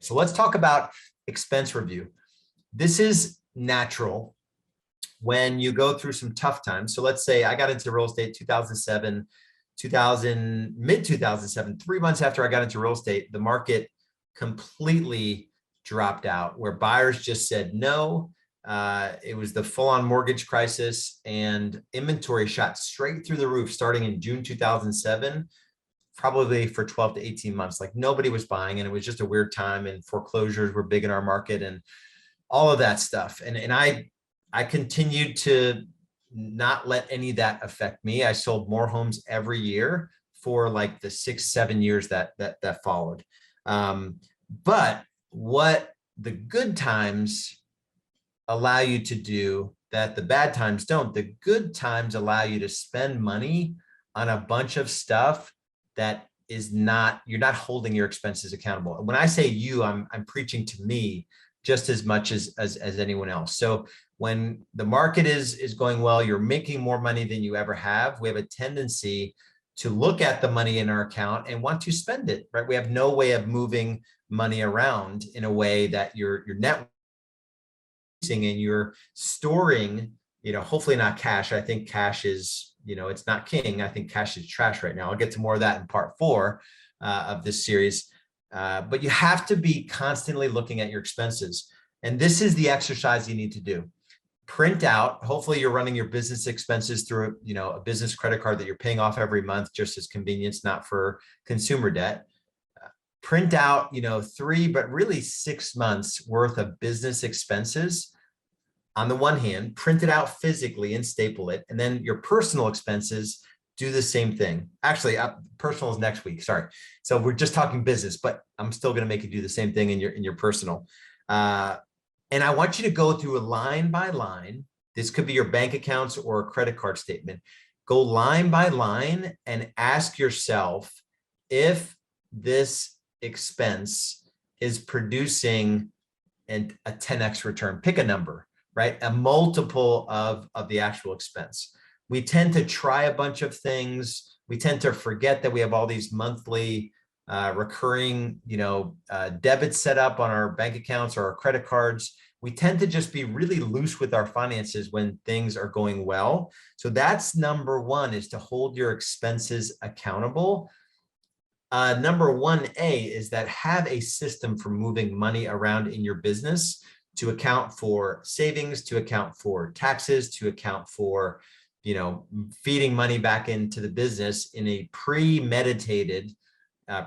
So let's talk about expense review. This is natural when you go through some tough times. So let's say I got into real estate 2007, mid 2007, 3 months after I got into real estate, the market completely dropped out where buyers just said no. It was the full-on mortgage crisis and inventory shot straight through the roof starting in June 2007, probably for 12 to 18 months. Like nobody was buying, and it was just a weird time, and foreclosures were big in our market and all of that stuff. And I continued to not let any of that affect me. I sold more homes every year for like the 6-7 years that followed. But what the good times allow you to do that the bad times don't, the good times allow you to spend money on a bunch of stuff that is not, you're not holding your expenses accountable. And when I say you, I'm preaching to me just as much as anyone else. So when the market is going well, you're making more money than you ever have. We have a tendency to look at the money in our account and want to spend it, right? We have no way of moving money around in a way that your net and you're storing, hopefully not cash. I think cash is, it's not king. I think cash is trash right now. I'll get to more of that in part 4 of this series. But you have to be constantly looking at your expenses. And this is the exercise you need to do. Print out, hopefully you're running your business expenses through, a business credit card that you're paying off every month, just as convenience, not for consumer debt. Print out, 3, but really 6 months worth of business expenses. On the one hand, print it out physically and staple it. And then your personal expenses, do the same thing. Actually, personal is next week. Sorry. So we're just talking business, but I'm still going to make you do the same thing in your personal. And I want you to go through a line by line. This could be your bank accounts or a credit card statement. Go line by line and ask yourself if this expense is producing a 10x return. Pick a number, right? A multiple of the actual expense. We tend to try a bunch of things. We tend to forget that we have all these monthly recurring, debits set up on our bank accounts or our credit cards. We tend to just be really loose with our finances when things are going well. So that's number 1, is to hold your expenses accountable. Number 1A is that have a system for moving money around in your business to account for savings, to account for taxes, to account for, feeding money back into the business in a premeditated,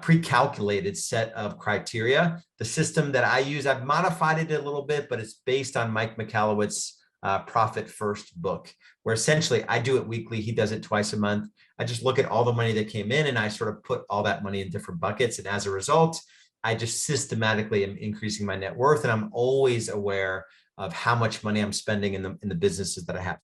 pre-calculated set of criteria. The system that I use, I've modified it a little bit, but it's based on Mike Michalowicz's Profit First book, where essentially I do it weekly. He does it twice a month. I just look at all the money that came in and I sort of put all that money in different buckets. And as a result, I just systematically am increasing my net worth. And I'm always aware of how much money I'm spending in the businesses that I have.